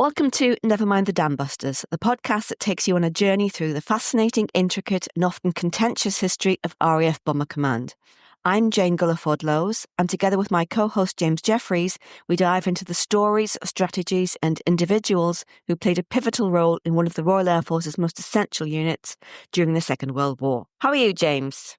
Welcome to Never Mind the Dambusters, the podcast that takes you on a journey through the fascinating, intricate and often contentious history of RAF Bomber Command. I'm Jane Gulliford-Lowes, and together with my co-host James Jefferies, we dive into the stories, strategies and individuals who played a pivotal role in one of the Royal Air Force's most essential units during the Second World War. How are you, James?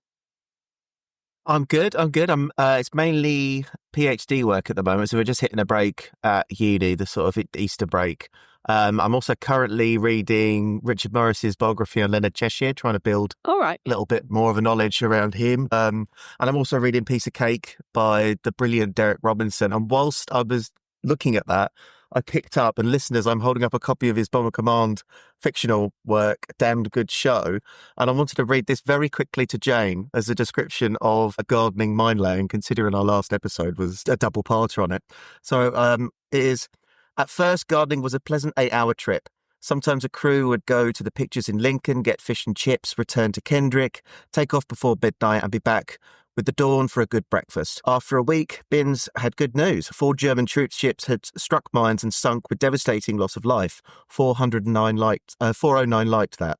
I'm good. It's mainly PhD work at the moment, so we're just hitting a break at uni, the sort of Easter break. I'm also currently reading Richard Morris's biography on Leonard Cheshire, trying to build a little bit more of a knowledge around him. And I'm also reading Piece of Cake by the brilliant Derek Robinson. And whilst I was looking at that, I picked up, and listeners, I'm holding up a copy of his Bomber Command fictional work, Damned Good Show. And I wanted to read this very quickly to Jane as a description of a gardening mine laying, considering our last episode was a double-parter on it. So it is, at first, gardening was a pleasant 8-hour trip. Sometimes a crew would go to the pictures in Lincoln, get fish and chips, return to Kendrick, take off before midnight and be back with the dawn for a good breakfast. After a week, Binns had good news. 4 German troop ships had struck mines and sunk with devastating loss of life. 409 liked that.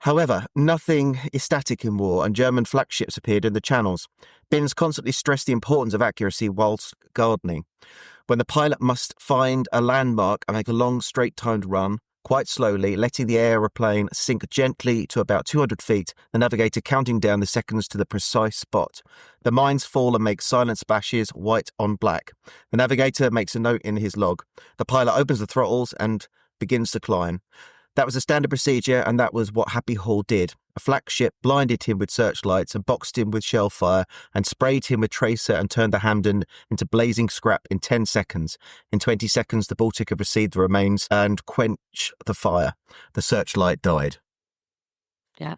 However, nothing is static in war, and German flagships appeared in the channels. Binns constantly stressed the importance of accuracy whilst gardening. When the pilot must find a landmark and make a long, straight-timed run, quite slowly, letting the aeroplane sink gently to about 200 feet, the navigator counting down the seconds to the precise spot. The mines fall and make silent splashes, white on black. The navigator makes a note in his log. The pilot opens the throttles and begins to climb. That was a standard procedure, and that was what Happy Hall did. A flagship blinded him with searchlights and boxed him with shell fire and sprayed him with tracer and turned the Hampden into blazing scrap in 10 seconds. In 20 seconds, the Baltic had received the remains and quenched the fire. The searchlight died. Yeah.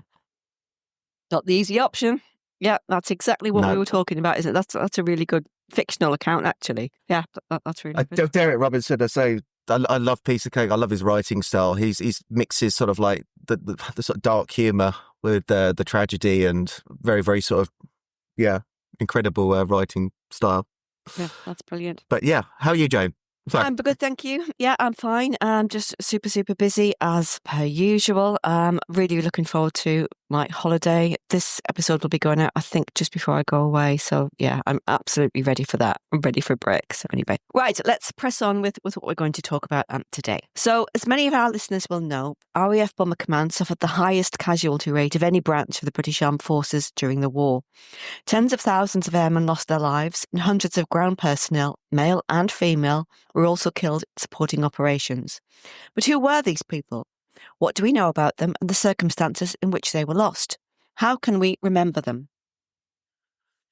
Not the easy option. Yeah, that's exactly what we were talking about, isn't it? That's a really good fictional account, actually. Yeah, that's really good. Derek Robinson, I love Piece of Cake. I love his writing style. He's mixes sort of like the sort of dark humour with the tragedy and very, very sort of, incredible writing style. Yeah, that's brilliant. But yeah, how are you, Jane? I'm good, thank you. Yeah, I'm fine. I'm just super, super busy as per usual. Really looking forward to my holiday. This episode will be going out, I think, just before I go away. So yeah, I'm absolutely ready for that. I'm ready for a break. So anyway, right, let's press on with what we're going to talk about today. So as many of our listeners will know, RAF Bomber Command suffered the highest casualty rate of any branch of the British Armed Forces during the war. Tens of thousands of airmen lost their lives, and hundreds of ground personnel, male and female, were also killed in supporting operations. But who were these people? What do we know about them and the circumstances in which they were lost? How can we remember them?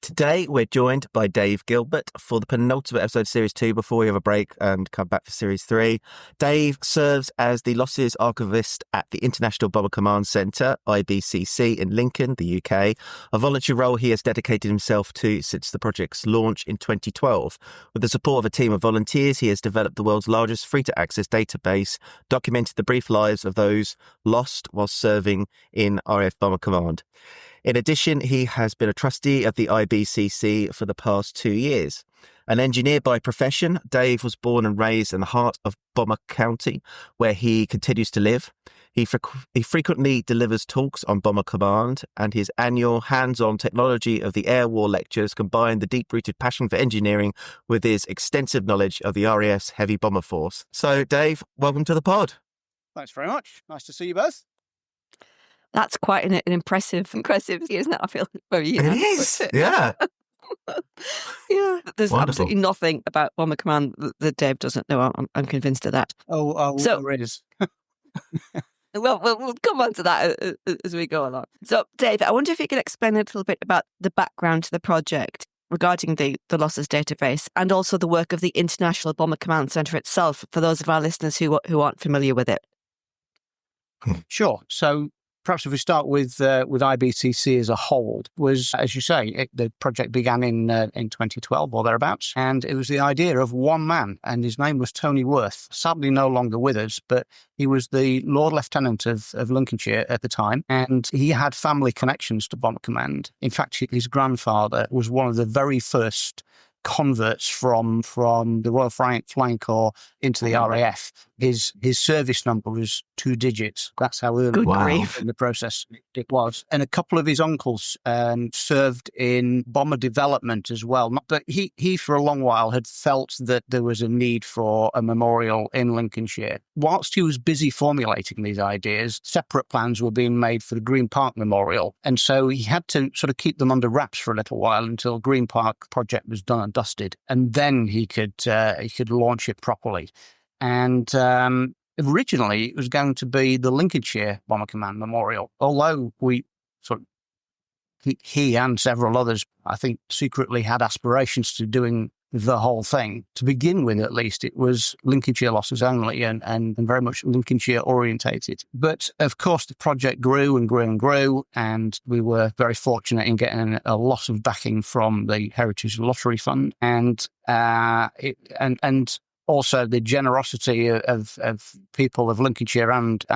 Today, we're joined by Dave Gilbert for the penultimate episode of Series 2 before we have a break and come back for Series 3. Dave serves as the Losses Archivist at the International Bomber Command Centre, IBCC, in Lincoln, the UK, a voluntary role he has dedicated himself to since the project's launch in 2012. With the support of a team of volunteers, he has developed the world's largest free-to-access database, documented the brief lives of those lost while serving in RAF Bomber Command. In addition, he has been a trustee of the IBCC for the past 2 years. An engineer by profession, Dave was born and raised in the heart of Bomber County, where he continues to live. He frequently delivers talks on Bomber Command, and his annual hands-on technology of the air war lectures combine the deep-rooted passion for engineering with his extensive knowledge of the RAF's heavy bomber force. So, Dave, welcome to the pod. Thanks very much. Nice to see you both. That's quite an impressive, isn't it? I feel very It is, yeah. Yeah, there's Wonderful. absolutely nothing about Bomber Command that Dave doesn't know. I'm convinced of that. So it is. Well, we'll come on to that as we go along. So, Dave, I wonder if you could explain a little bit about the background to the project regarding the losses database and also the work of the International Bomber Command Centre itself, for those of our listeners who aren't familiar with it. Sure. So perhaps if we start with IBCC as a whole, was, as you say, the project began in 2012 or thereabouts, and it was the idea of one man, and his name was Tony Worth, sadly no longer with us, but he was the Lord Lieutenant of Lincolnshire at the time, and he had family connections to Bomber Command. In fact, his grandfather was one of the very first converts from the Royal Flying Corps into the RAF, his service number was 2 digits. That's how early Good grief. in the process it was. And a couple of his uncles served in bomber development as well. But he for a long while had felt that there was a need for a memorial in Lincolnshire. Whilst he was busy formulating these ideas, separate plans were being made for the Green Park Memorial. And so he had to sort of keep them under wraps for a little while until Green Park project was done and dusted. And then he could launch it properly. And originally it was going to be the Lincolnshire Bomber Command Memorial, although he and several others, I think, secretly had aspirations to doing the whole thing. To begin with, at least, it was Lincolnshire losses only and very much Lincolnshire orientated. But of course, the project grew and grew and grew, and we were very fortunate in getting a lot of backing from the Heritage Lottery Fund and also the generosity of people of Lincolnshire and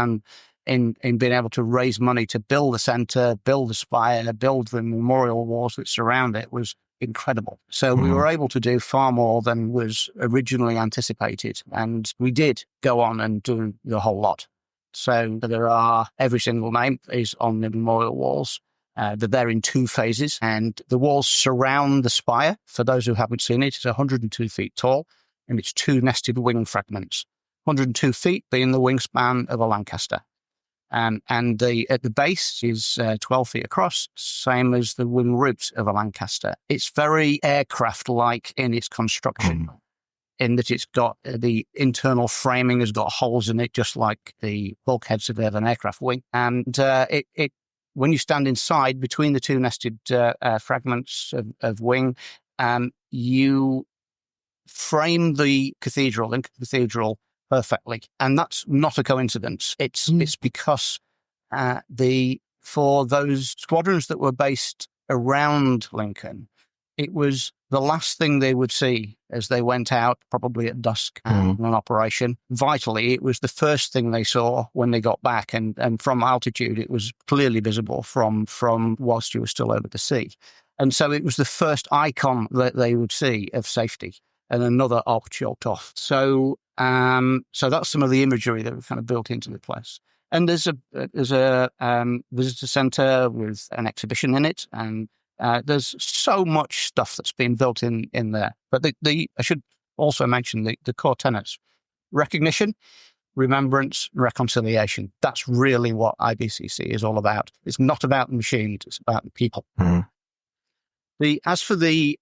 in being able to raise money to build the centre, build the spire, build the memorial walls that surround it was incredible. So we were able to do far more than was originally anticipated. And we did go on and do the whole lot. So every single name is on the memorial walls. They're there in 2 phases, and the walls surround the spire. For those who haven't seen it, it's 102 feet tall, and it's 2 nested wing fragments. 102 feet being the wingspan of a Lancaster. And at the base is 12 feet across, same as the wing root of a Lancaster. It's very aircraft-like in its construction, in that it's got the internal framing has got holes in it, just like the bulkheads of an aircraft wing. And when you stand inside between the 2 nested fragments of wing, you frame the Lincoln Cathedral perfectly, and that's not a coincidence. It's because for those squadrons that were based around Lincoln, it was the last thing they would see as they went out, probably at dusk, on an operation. Vitally, it was the first thing they saw when they got back, and from altitude, it was clearly visible from whilst you were still over the sea. And so it was the first icon that they would see of safety, and another op chalked off. So that's some of the imagery that we've kind of built into the place. And there's a visitor centre with an exhibition in it, and there's so much stuff that's been built in there. But I should also mention the core tenets: recognition, remembrance, reconciliation. That's really what IBCC is all about. It's not about the machines; it's about the people. As for the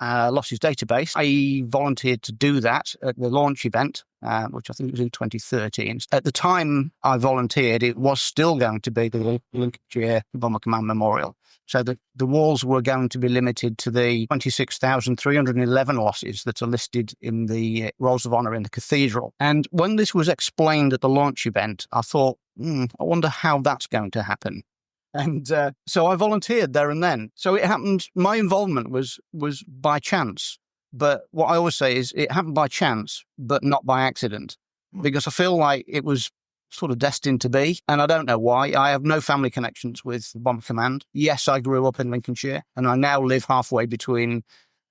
losses database, I volunteered to do that at the launch event, which I think was in 2013. At the time I volunteered, it was still going to be the Lincolnshire Bomber Command Memorial. So the walls were going to be limited to the 26,311 losses that are listed in the Rolls of Honour in the Cathedral. And when this was explained at the launch event, I thought, I wonder how that's going to happen. And so I volunteered there and then. So it happened. My involvement was by chance. But what I always say is it happened by chance, but not by accident, because I feel like it was sort of destined to be. And I don't know why. I have no family connections with the Bomber Command. Yes, I grew up in Lincolnshire, and I now live halfway between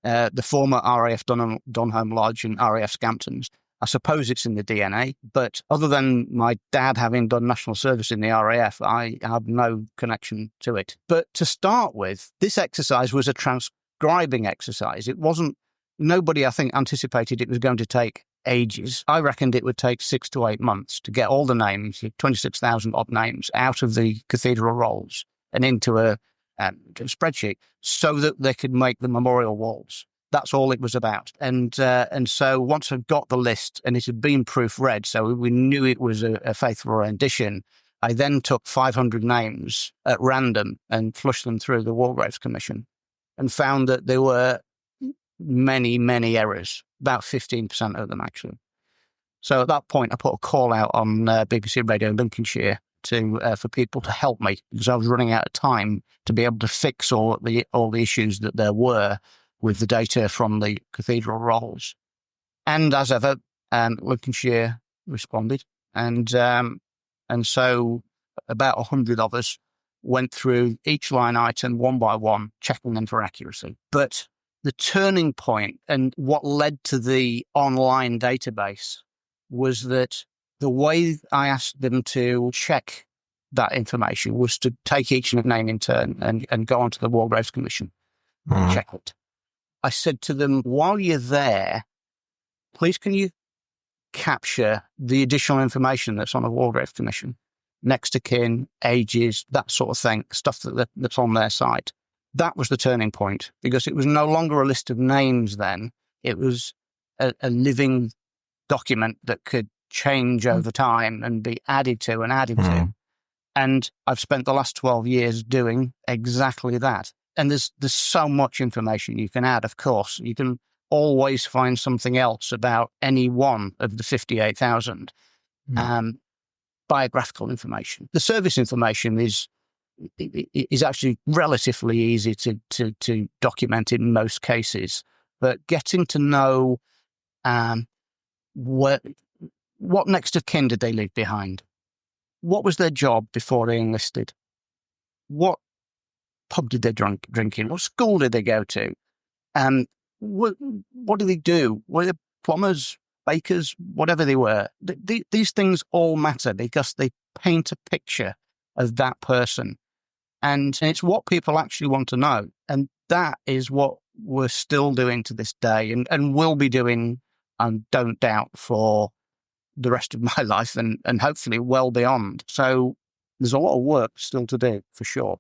the former RAF Dunholm Lodge and RAF Scamptons. I suppose it's in the DNA, but other than my dad having done national service in the RAF, I have no connection to it. But to start with, this exercise was a transcribing exercise. It wasn't, nobody, I think, anticipated it was going to take ages. I reckoned it would take 6 to 8 months to get all the names, 26,000 odd names, out of the cathedral rolls and into a spreadsheet so that they could make the memorial walls. That's all it was about. And so once I got the list and it had been proofread, so we knew it was a faithful rendition, I then took 500 names at random and flushed them through the Walgraves Commission and found that there were many, many errors, about 15% of them actually. So at that point, I put a call out on BBC Radio Lincolnshire for people to help me, because I was running out of time to be able to fix all the issues that there were with the data from the cathedral rolls. And as ever, Lincolnshire responded. And so about 100 of us went through each line item one by one, checking them for accuracy. But the turning point and what led to the online database was that the way I asked them to check that information was to take each name in turn and go onto the War Graves Commission and check it. I said to them, while you're there, please can you capture the additional information that's on a War Graves Commission? Next of kin, ages, that sort of thing, stuff that's on their site. That was the turning point, because it was no longer a list of names then. It was a living document that could change over time and be added to and added to. And I've spent the last 12 years doing exactly that. And there's so much information you can add, of course. You can always find something else about any one of the 58,000. Biographical information. The service information is actually relatively easy to document in most cases. But getting to know what next of kin did they leave behind? What was their job before they enlisted? What pub did they drink in? What school did they go to? What did they do? Were they plumbers, bakers, whatever they were? These things all matter because they paint a picture of that person. And it's what people actually want to know. And that is what we're still doing to this day and will be doing, and don't doubt, for the rest of my life and hopefully well beyond. So there's a lot of work still to do, for sure.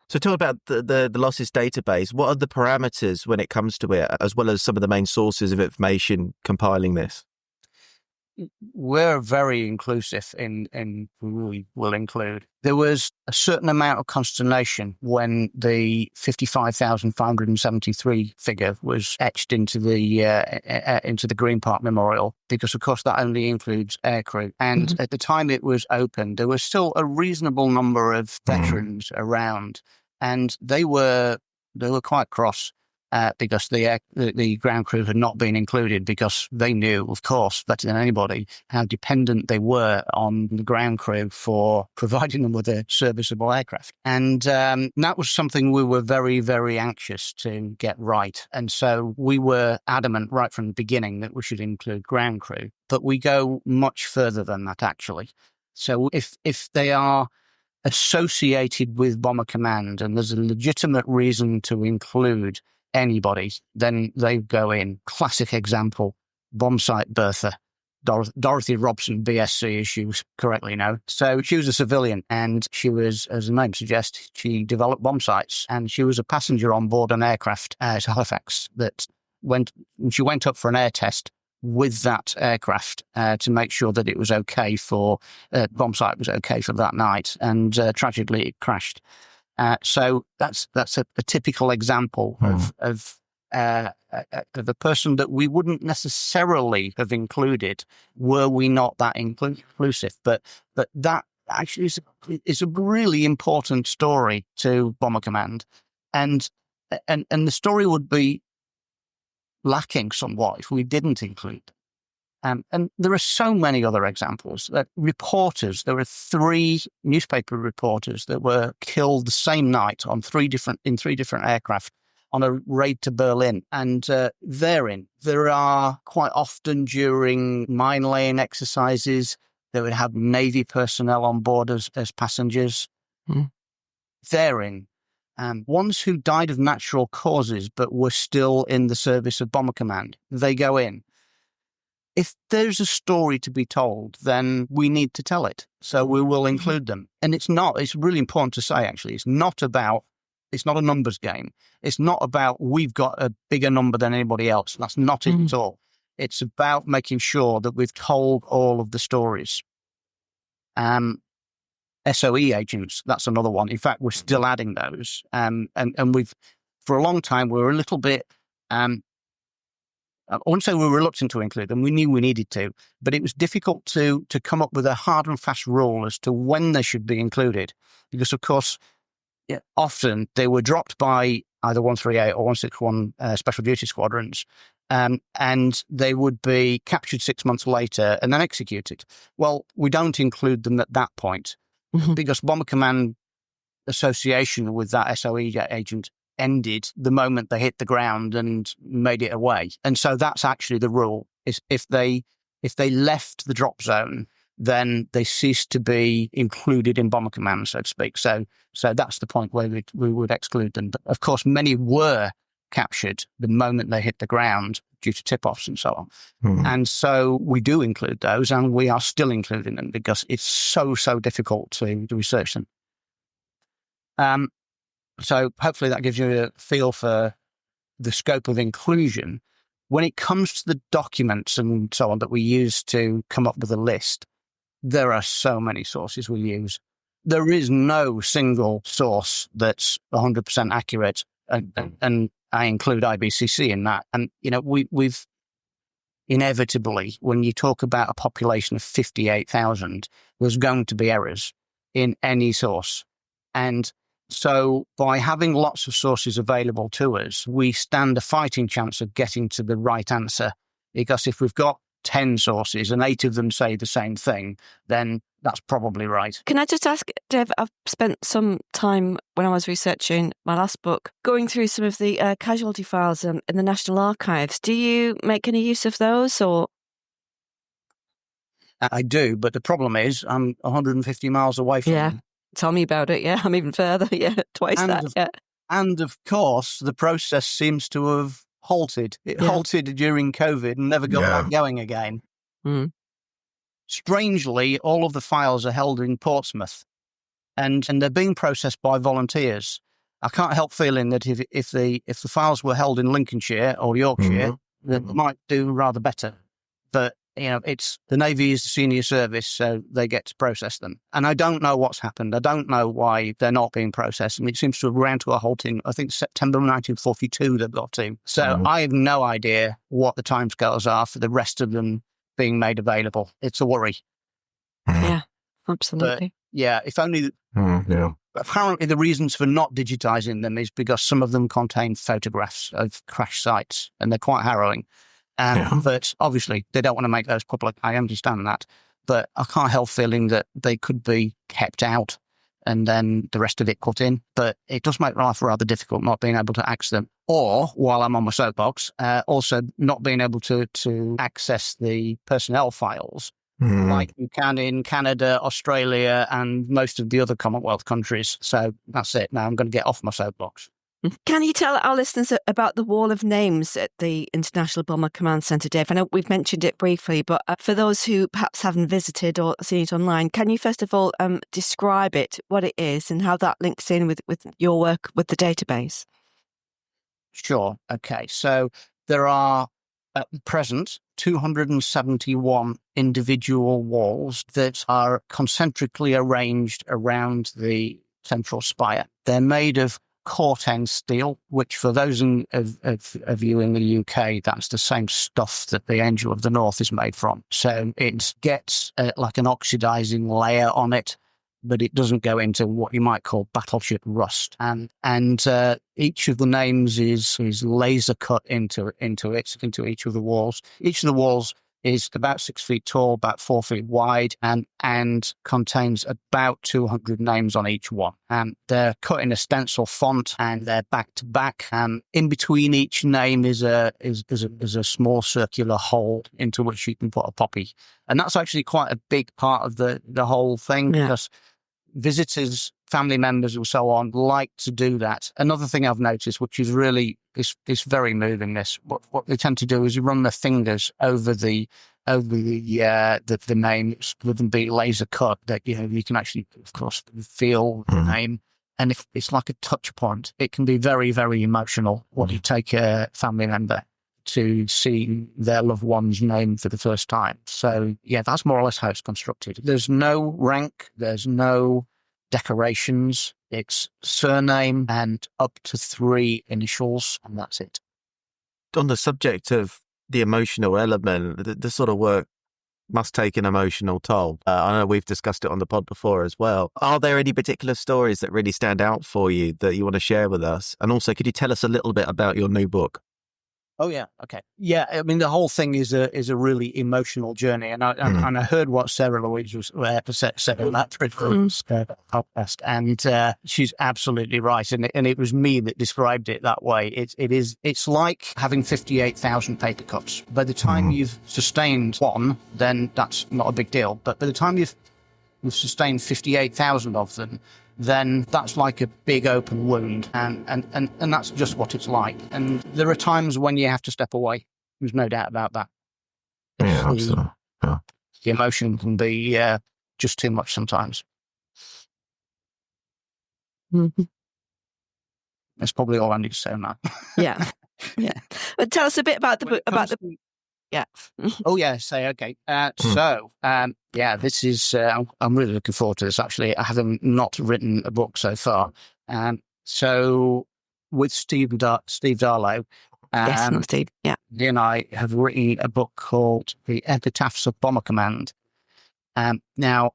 So talk about the losses database. What are the parameters when it comes to it, as well as some of the main sources of information compiling this? We're very inclusive in who we will include. There was a certain amount of consternation when the 55,573 figure was etched into the Green Park Memorial, because of course that only includes aircrew. And at the time it was opened, there was still a reasonable number of veterans around, and they were quite cross. Because the ground crew had not been included, because they knew, of course, better than anybody, how dependent they were on the ground crew for providing them with a serviceable aircraft. And that was something we were very, very anxious to get right. And so we were adamant right from the beginning that we should include ground crew. But we go much further than that, actually. So if they are associated with Bomber Command and there's a legitimate reason to include anybody, then they go in. Classic example, bomb site Bertha, Dorothy Robson, BSc, as she was correctly known. So she was a civilian, and she was, as the name suggests, she developed bomb sites, and she was a passenger on board an aircraft at Halifax she went up for an air test with that aircraft to make sure that it was okay for bomb site was okay for that night, and tragically it crashed. So that's a typical example of a person that we wouldn't necessarily have included were we not that inclusive. But that actually is a really important story to Bomber Command, and the story would be lacking somewhat if we didn't include them. And there are so many other examples. Reporters, there were 3 newspaper reporters that were killed the same night on 3 different aircraft on a raid to Berlin. And there are quite often during mine laying exercises, they would have Navy personnel on board as passengers. Therein, ones who died of natural causes but were still in the service of Bomber Command, they go in. If there's a story to be told, then we need to tell it. So we will include them. And it's really important to say, actually, it's not a numbers game. It's not about we've got a bigger number than anybody else. That's not it at all. It's about making sure that we've told all of the stories. SOE agents, that's another one. In fact, we're still adding those. And we've, for a long time, we were a little bit, I wouldn't say we were reluctant to include them. We knew we needed to, but it was difficult to come up with a hard and fast rule as to when they should be included. Because, of course, often they were dropped by either 138 or 161 Special Duty Squadrons, and they would be captured 6 months later and then executed. Well, we don't include them at that point because Bomber Command association with that SOE agent ended the moment they hit the ground and made it away. And so that's actually the rule, is if they left the drop zone, then they cease to be included in Bomber Command, so to speak. So that's the point where we would exclude them. But of course, many were captured the moment they hit the ground due to tip-offs and so on. Mm. And so we do include those, and we are still including them because it's so difficult to research them. So hopefully that gives you a feel for the scope of inclusion. When it comes to the documents and so on that we use to come up with a list, there are so many sources we use. There is no single source that's 100% accurate, and I include IBCC in that. And, we've inevitably, when you talk about a population of 58,000, there's going to be errors in any source. And so by having lots of sources available to us, we stand a fighting chance of getting to the right answer. Because if we've got 10 sources and 8 of them say the same thing, then that's probably right. Can I just ask, Dave, I've spent some time when I was researching my last book, going through some of the casualty files in the National Archives. Do you make any use of those, or? I do, but the problem is I'm 150 miles away from them. Tell me about it. Yeah, I'm even further. Yeah, twice that. Yeah. And of course, the process seems to have halted. It halted during COVID and never got back going again. Mm. Strangely, all of the files are held in Portsmouth, and they're being processed by volunteers. I can't help feeling that if the files were held in Lincolnshire or Yorkshire, they might do rather better. But it's the Navy is the senior service, so they get to process them. And I don't know what's happened. I don't know why they're not being processed. And it seems to have ground to a halt in, I think, September 1942 they've got to. So I have no idea what the timescales are for the rest of them being made available. It's a worry. Yeah, absolutely. But, if only... Apparently the reasons for not digitizing them is because some of them contain photographs of crash sites, and they're quite harrowing. But obviously they don't want to make those public. I understand that. But I can't help feeling that they could be kept out and then the rest of it put in. But it does make life rather difficult not being able to access them. Or, while I'm on my soapbox, also not being able to access the personnel files like you can in Canada, Australia, and most of the other Commonwealth countries. So that's it. Now I'm going to get off my soapbox. Can you tell our listeners about the wall of names at the International Bomber Command Centre, Dave? I know we've mentioned it briefly, but for those who perhaps haven't visited or seen it online, can you first of all describe it, what it is, and how that links in with your work with the database? Sure. Okay. So there are at present 271 individual walls that are concentrically arranged around the central spire. They're made of Corten steel, which for those of you in the UK, that's the same stuff that the Angel of the North is made from. So it gets like an oxidizing layer on it, but it doesn't go into what you might call battleship rust. And each of the names is laser cut into each of the walls. Each of the walls is about 6 feet tall, about 4 feet wide, and contains about 200 names on each one. They're cut in a stencil font, and they're back to back. In between each name is a small circular hole into which you can put a poppy, and that's actually quite a big part of the whole thing because visitors, family members, and so on like to do that. Another thing I've noticed, which is really it's very moving. What they tend to do is run their fingers over the names with them being laser cut. That you can actually, of course, feel the name, and if it's like a touch point, it can be very, very emotional when you take a family member to see their loved one's name for the first time. So that's more or less how it's constructed. There's no rank, there's no decorations. It's surname and up to 3 initials, and that's it. On the subject of the emotional element, the sort of work must take an emotional toll. I know we've discussed it on the pod before as well. Are there any particular stories that really stand out for you that you want to share with us? And also, could you tell us a little bit about your new book? Oh yeah, okay, yeah. I mean, the whole thing is a really emotional journey, and I heard what Sarah Louise said on that podcast, and she's absolutely right. And it was me that described it that way. It's like having 58,000 paper cuts. By the time you've sustained one, then that's not a big deal. But by the time you've sustained 58,000 of them, then that's like a big open wound, and that's just what it's like. And there are times when you have to step away. There's no doubt about that. Yeah, absolutely. Yeah. The emotion can be just too much sometimes. Mm-hmm. That's probably all I need to say on that. Yeah. But tell us a bit about the. Yeah. Oh yeah. Say okay. This is. I'm really looking forward to this. Actually, I haven't not written a book so far. So with Steve Darlow, Yes, not Steve. Yeah. he and I have written a book called The Epitaphs of Bomber Command. Now,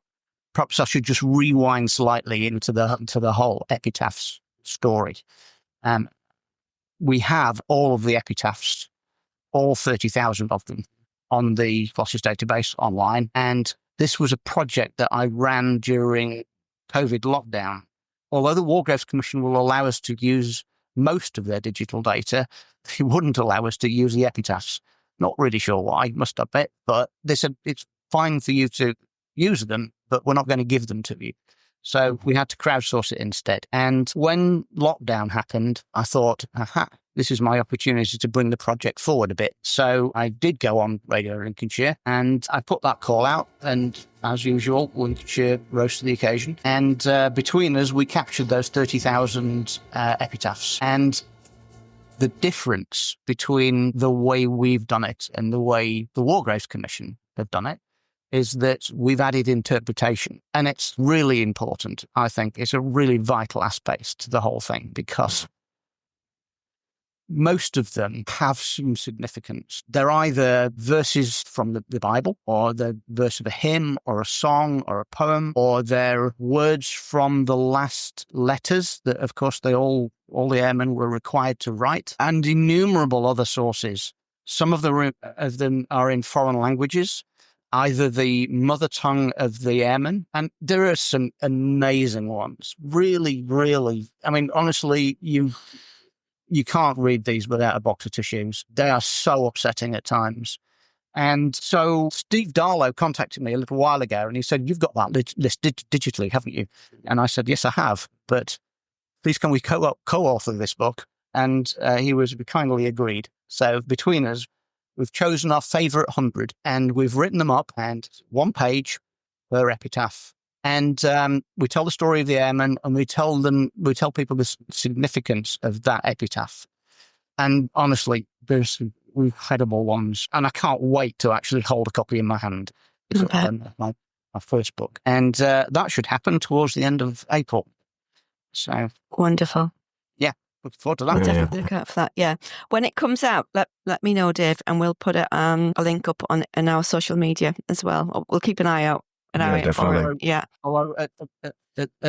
perhaps I should just rewind slightly into the whole epitaphs story. We have all of the epitaphs, all 30,000 of them, on the Flosses database online. And this was a project that I ran during COVID lockdown. Although the War Graves Commission will allow us to use most of their digital data, they wouldn't allow us to use the epitaphs. Not really sure why, must admit, but they said it's fine for you to use them, but we're not going to give them to you. So we had to crowdsource it instead. And when lockdown happened, I thought, this is my opportunity to bring the project forward a bit. So I did go on Radio Lincolnshire and I put that call out. And as usual, Lincolnshire rose to the occasion. And between us, we captured those 30,000 epitaphs. And the difference between the way we've done it and the way the War Graves Commission have done it is that we've added interpretation. And it's really important, I think. It's a really vital aspect to the whole thing because most of them have some significance. They're either verses from the Bible, or the verse of a hymn, or a song, or a poem, or they're words from the last letters that, of course, all the airmen were required to write, and innumerable other sources. Some of them are in foreign languages, either the mother tongue of the airmen, and there are some amazing ones. Really, really. I mean, honestly, you can't read these without a box of tissues. They are so upsetting at times. And so Steve Darlow contacted me a little while ago, and he said, "You've got that list digitally, haven't you?" And I said, "Yes, I have, but please can we co-author this book?" And he kindly agreed. So between us, we've chosen our favourite 100, and we've written them up, and one page per epitaph. And we tell the story of the airmen, and we tell people the significance of that epitaph. And honestly, there's some incredible ones, and I can't wait to actually hold a copy in my hand. It's my first book, and that should happen towards the end of April. So Wonderful. Yeah, look forward to that. I'll definitely look out for that. Yeah, when it comes out, let me know, Dave, and we'll put a link up on our social media as well. We'll keep an eye out. Definitely. Yeah. Although at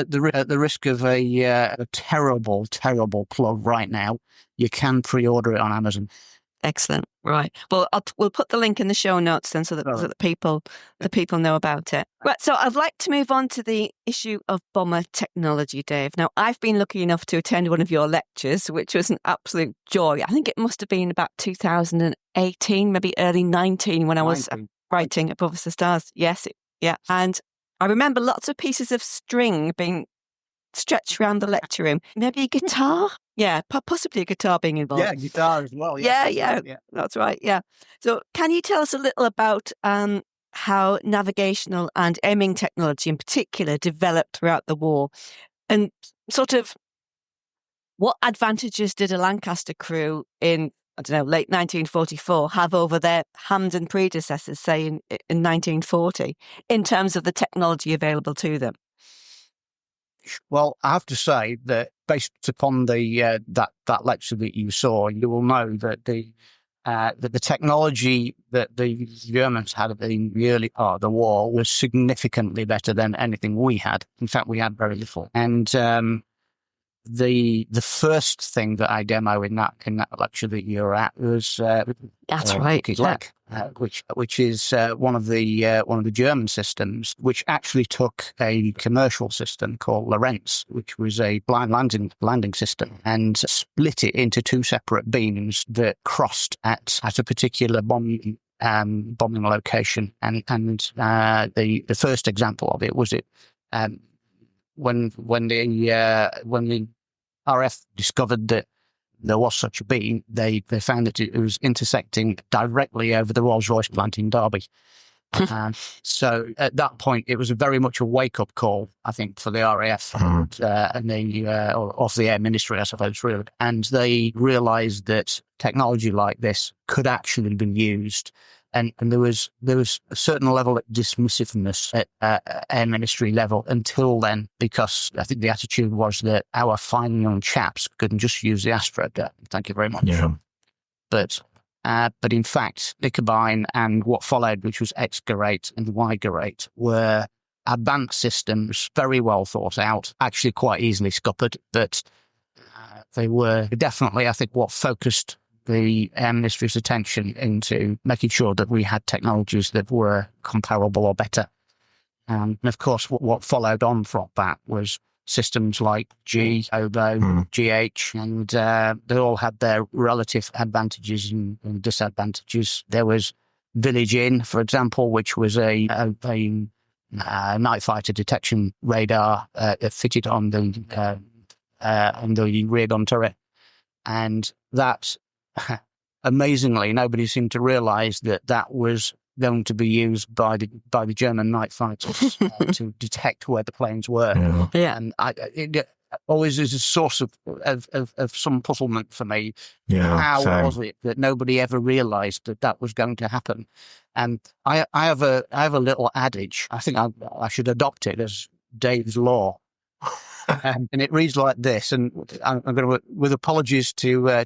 the risk of a terrible plug right now, you can pre-order it on Amazon. Excellent. Right. Well, we'll put the link in the show notes then, so that the people know about it. Right. So I'd like to move on to the issue of bomber technology, Dave. Now, I've been lucky enough to attend one of your lectures, which was an absolute joy. I think it must have been about 2018, maybe early 19, when I was writing Above the Stars. Yes. Yeah. And I remember lots of pieces of string being stretched around the lecture room. Maybe a guitar? Yeah, possibly a guitar being involved. Yeah, guitar as well. Yeah, that's right. Yeah. So can you tell us a little about how navigational and aiming technology in particular developed throughout the war, and sort of what advantages did a Lancaster crew in, I don't know, late 1944 have over their Hampden predecessors, say in 1940, in terms of the technology available to them? Well, I have to say that based upon the that lecture that you saw, you will know that the technology that the Germans had in the early part of the war was significantly better than anything we had. In fact, we had very little. And the first thing that I demo in that lecture that you're at was That's right, which is one of the German systems, which actually took a commercial system called Lorenz, which was a blind landing system, and split it into two separate beams that crossed at a particular bombing location. And the first example of it was when the RAF discovered that there was such a beam, they found that it was intersecting directly over the Rolls-Royce plant in Derby. So at that point, it was very much a wake-up call, I think, for the RAF and the of the Air Ministry, I suppose, really. And they realised that technology like this could actually be used. And there was a certain level of dismissiveness at Air Ministry level until then, because I think the attitude was that our fine young chaps couldn't just use the Astra. Thank you very much. Yeah. But in fact, Nicobine and what followed, which was X-Garate and Y-Garate, were advanced systems, very well thought out, actually quite easily scuppered. But they were definitely, I think, what focused the Air Ministry's attention into making sure that we had technologies that were comparable or better. And of course, what followed on from that was systems like G, Oboe, GH, and they all had their relative advantages and disadvantages. There was Village Inn, for example, which was a night fighter detection radar fitted on the rear gun turret, and that amazingly, nobody seemed to realise that was going to be used by the German night fighters to detect where the planes were. Yeah. And it always is a source of some puzzlement for me. How was it that nobody ever realised that was going to happen? And I have a little adage. I think I should adopt it as Dave's law. And it reads like this, and I'm going to, with apologies to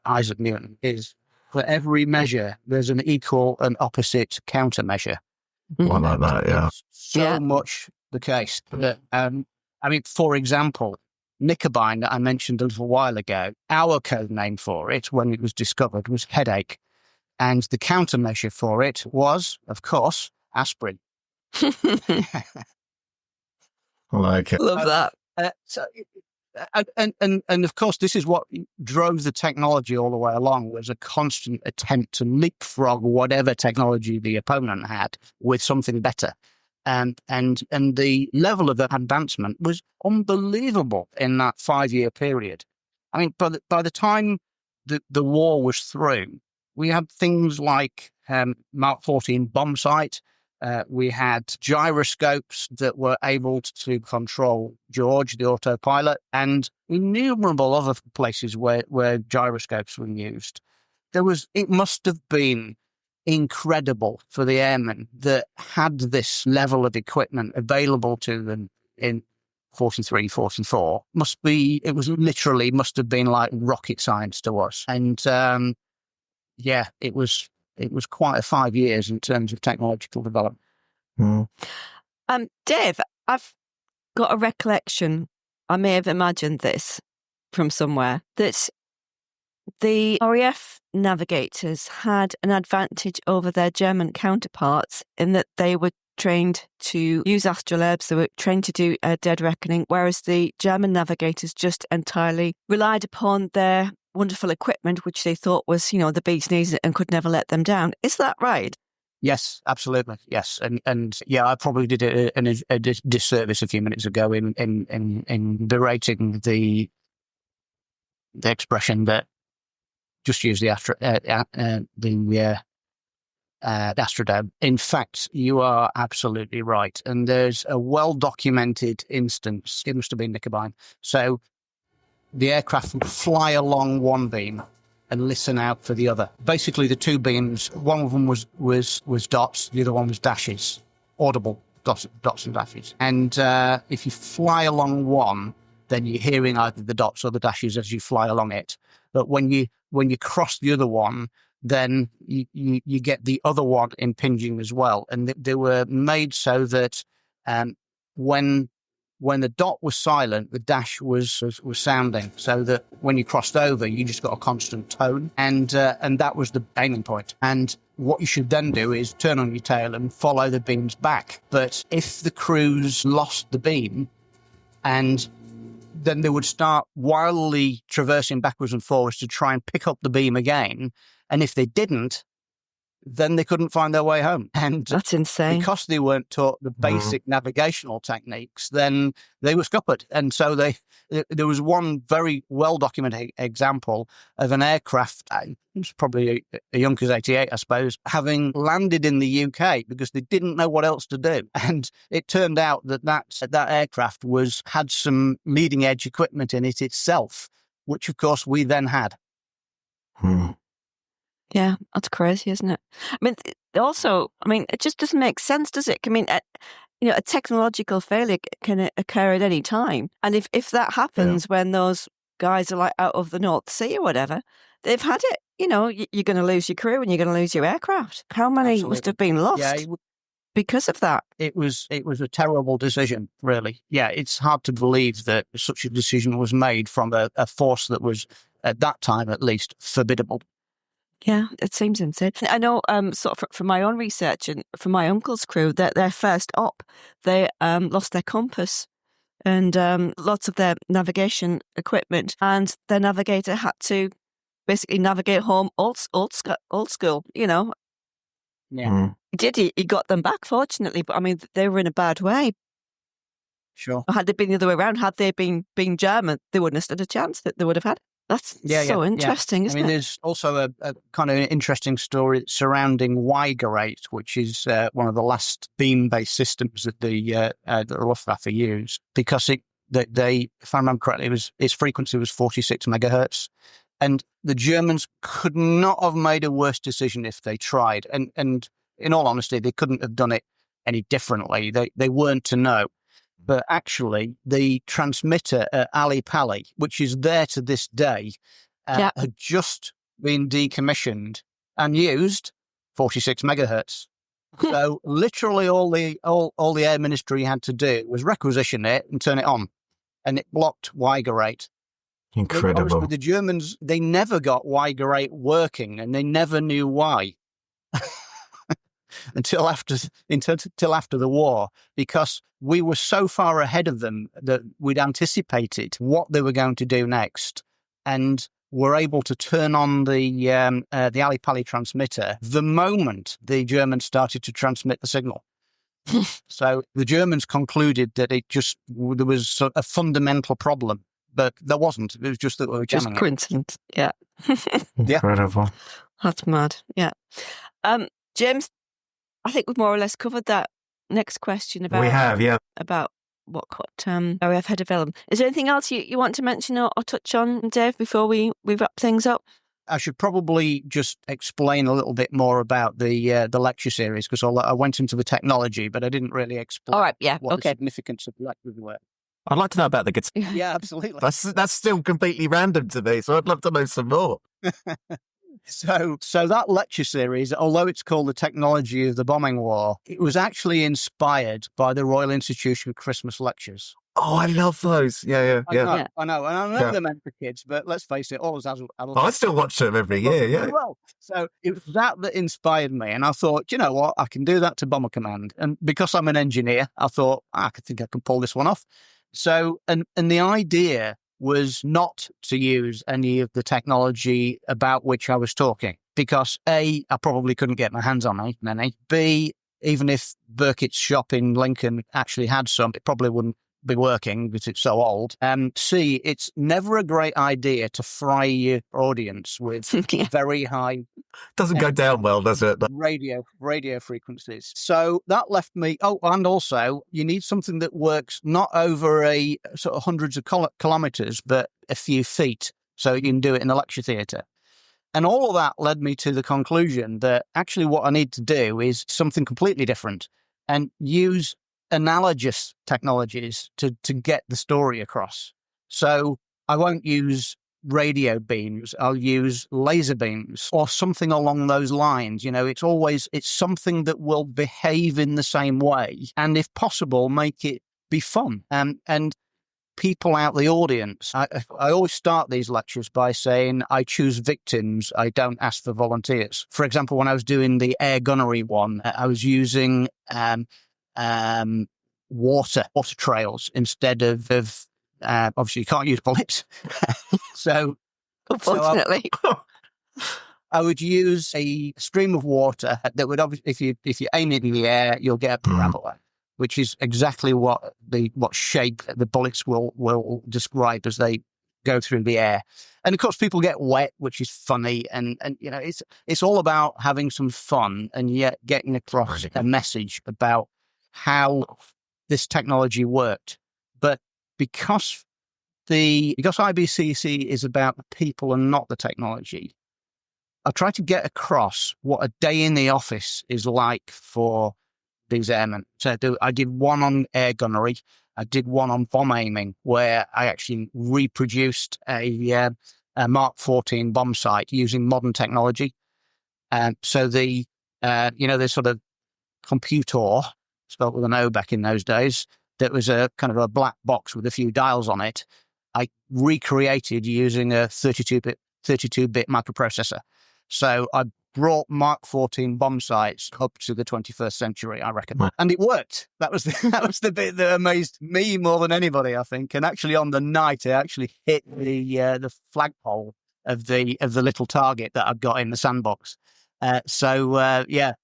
Isaac Newton, is for every measure, there's an equal and opposite countermeasure. Well, like that, yeah. So much the case that, for example, Nicobine that I mentioned a little while ago, our code name for it when it was discovered was headache. And the countermeasure for it was, of course, aspirin. I like it. Love that. And of course, this is what drove the technology all the way along, was a constant attempt to leapfrog whatever technology the opponent had with something better. And the level of advancement was unbelievable in that 5-year period. I mean, by the time the war was through, we had things like Mark 14 bomb sight. We had gyroscopes that were able to control George, the autopilot, and innumerable other places where gyroscopes were used. It must have been incredible for the airmen that had this level of equipment available to them in 43, 44. Must have been like rocket science to us. And it was quite a 5 years in terms of technological development. Dave, I've got a recollection, I may have imagined this from somewhere, that the RAF navigators had an advantage over their German counterparts in that they were trained to use astrolabes, they were trained to do a dead reckoning, whereas the German navigators just entirely relied upon their wonderful equipment, which they thought was, the bee's knees and could never let them down. Is that right? Yes, absolutely. Yes, and yeah, I probably did a disservice a few minutes ago in berating the expression that just use the astrodome. In fact, you are absolutely right, and there's a well-documented instance. It must have been Nicobine. So the aircraft would fly along one beam and listen out for the other. Basically, the two beams, one of them was dots, the other one was dashes, audible dots and dashes. And if you fly along one, then you're hearing either the dots or the dashes as you fly along it. But when you cross the other one, then you get the other one impinging as well. And they were made so that when when the dot was silent, the dash was sounding, so that when you crossed over, you just got a constant tone, and that was the aiming point. And what you should then do is turn on your tail and follow the beams back. But if the crews lost the beam, and then they would start wildly traversing backwards and forwards to try and pick up the beam again, and if they didn't, then they couldn't find their way home. And that's insane. Because they weren't taught the basic navigational techniques, then they were scuppered. And so there was one very well-documented example of an aircraft, it was probably a Junkers 88, I suppose, having landed in the UK because they didn't know what else to do. And it turned out that aircraft had some leading-edge equipment in it itself, which, of course, we then had. Yeah, that's crazy, isn't it? I mean, it just doesn't make sense, does it? I mean, a technological failure can occur at any time. And if that happens when those guys are like out of the North Sea or whatever, they've had it. You're going to lose your crew and you're going to lose your aircraft. How many must have been lost because of that? It was a terrible decision, really. Yeah, it's hard to believe that such a decision was made from a force that was, at that time at least, formidable. Yeah, it seems insane. I know, sort of from my own research and from my uncle's crew, that their first op, they lost their compass and lots of their navigation equipment, and their navigator had to basically navigate home old school. Yeah, He did. He got them back, fortunately, but I mean, they were in a bad way. Sure. Had they been the other way around, had they been German, they wouldn't have stood a chance that they would have had. That's so interesting, isn't it? There's also a kind of interesting story surrounding Weigerate, which is one of the last beam-based systems that the Luftwaffe use, because they, if I remember correctly, its frequency was 46 megahertz, and the Germans could not have made a worse decision if they tried. And in all honesty, they couldn't have done it any differently. They weren't to know. But actually, the transmitter at Ali Pali, which is there to this day, had just been decommissioned and used 46 megahertz. So literally all the Air Ministry had to do was requisition it and turn it on, and it blocked Weigerate. Incredible. Obviously, the Germans, they never got Weigerate working, and they never knew why. until after the war, because we were so far ahead of them that we'd anticipated what they were going to do next, and were able to turn on the Ali Pali transmitter the moment the Germans started to transmit the signal. So the Germans concluded that there was a fundamental problem, but there wasn't. It was just that we were jamming. Just coincidence. Yeah. Incredible. That's mad. Yeah. James, I think we've more or less covered that next question about... We have, yeah. About what RAF had developed. Is there anything else you want to mention or touch on, Dave, before we wrap things up? I should probably just explain a little bit more about the lecture series, because I went into the technology, but I didn't really explain what the significance of the lectures were. I'd like to know about the guitar. Yeah, absolutely. That's still completely random to me, so I'd love to know some more. So that lecture series, although it's called The Technology of the Bombing War, it was actually inspired by the Royal Institution Christmas lectures. Oh, I love those. Yeah. I know. And I know they're meant for kids, but let's face it, all as adults. I still watch them every year, yeah. Well, so it was that inspired me, and I thought, you know what, I can do that to Bomber Command. And because I'm an engineer, I thought, I think I can pull this one off. So, and the idea was not to use any of the technology about which I was talking, because A, I probably couldn't get my hands on many. B, even if Burkitt's shop in Lincoln actually had some, it probably wouldn't be working because it's so old. C, it's never a great idea to fry your audience with very high... Doesn't go down well, does it? Radio frequencies. So that left me... Oh, and also, you need something that works not over a sort of hundreds of kilometres, but a few feet, so you can do it in a lecture theatre. And all of that led me to the conclusion that actually what I need to do is something completely different and use analogous technologies to get the story across. So I won't use radio beams, I'll use laser beams or something along those lines. You know, it's something that will behave in the same way, and if possible, make it be fun. And people out the audience. I always start these lectures by saying I choose victims, I don't ask for volunteers. For example, when I was doing the air gunnery one, I was using water trails instead of obviously you can't use bullets. so Unfortunately. I would use a stream of water that would obviously, if you aim it in the air, you'll get a parabola, which is exactly what shape the bullets will describe as they go through the air. And of course, people get wet, which is funny, and it's all about having some fun and yet getting across a message about how this technology worked. But because IBCC is about the people and not the technology, I try to get across what a day in the office is like for these airmen. So I did one on air gunnery. I did one on bomb aiming, where I actually reproduced a Mark 14 bomb sight using modern technology. So the sort of computer, spelled with an O back in those days, that was a kind of a black box with a few dials on it, I recreated using a 32-bit microprocessor. So I brought Mark 14 bomb sights up to the 21st century, I reckon. And it worked. That was the bit that amazed me more than anybody, I think. And actually on the night, it actually hit the flagpole of the little target that I'd got in the sandbox. That's the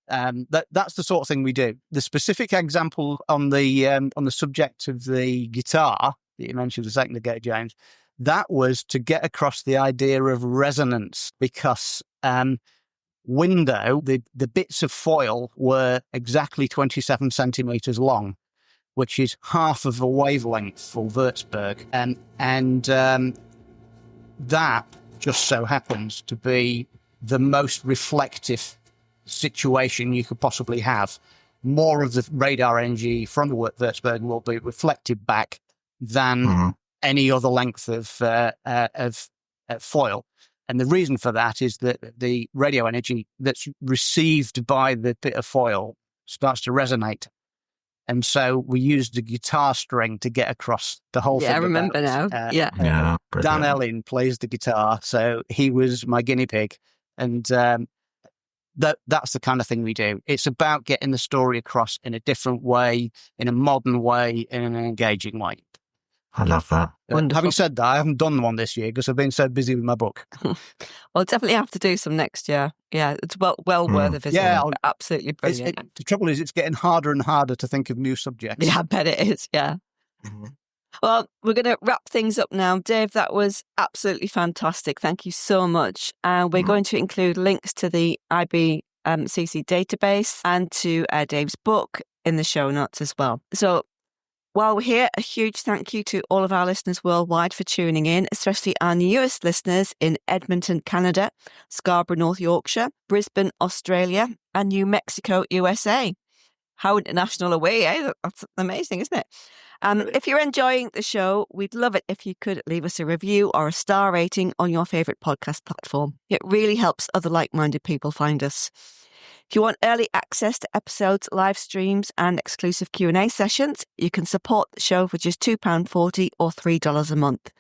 sort of thing we do. The specific example on the subject of the guitar that you mentioned a second ago, James, that was to get across the idea of resonance, because the bits of foil were exactly 27 centimeters long, which is half of a wavelength for Würzburg. And that just so happens to be the most reflective situation you could possibly have. More of the radar energy from the Würzburg will be reflected back than any other length of foil. And the reason for that is that the radio energy that's received by the bit of foil starts to resonate. And so we used the guitar string to get across the whole thing. Yeah, I remember now. Dan Ellin plays the guitar, so he was my guinea pig. And that's the kind of thing we do. It's about getting the story across in a different way, in a modern way, in an engaging way. I love that. Having said that, I haven't done one this year because I've been so busy with my book. I'll definitely have to do some next year. Yeah, it's well worth a visit. Yeah, absolutely brilliant. The trouble is, it's getting harder and harder to think of new subjects. Yeah, I bet it is, yeah. Well, we're going to wrap things up now. Dave, that was absolutely fantastic. Thank you so much. And we're going to include links to the IBCC database and to Dave's book in the show notes as well. So while we're here, a huge thank you to all of our listeners worldwide for tuning in, especially our newest listeners in Edmonton, Canada, Scarborough, North Yorkshire, Brisbane, Australia, and New Mexico, USA. How international are we, eh? That's amazing, isn't it? If you're enjoying the show, we'd love it if you could leave us a review or a star rating on your favourite podcast platform. It really helps other like-minded people find us. If you want early access to episodes, live streams and exclusive Q&A sessions, you can support the show for just £2.40 or $3 a month.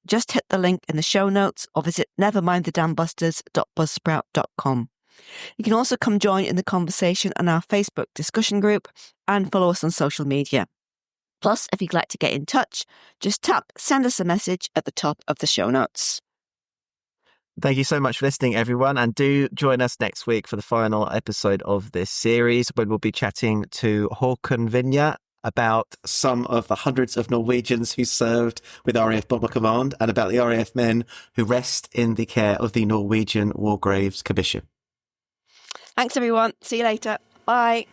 Just hit the link in the show notes or visit nevermindthedambusters.buzzsprout.com. You can also come join in the conversation on our Facebook discussion group and follow us on social media. Plus, if you'd like to get in touch, just send us a message at the top of the show notes. Thank you so much for listening, everyone. And do join us next week for the final episode of this series, when we'll be chatting to Håkon Vinje about some of the hundreds of Norwegians who served with RAF Bomber Command and about the RAF men who rest in the care of the Norwegian War Graves Commission. Thanks, everyone. See you later. Bye.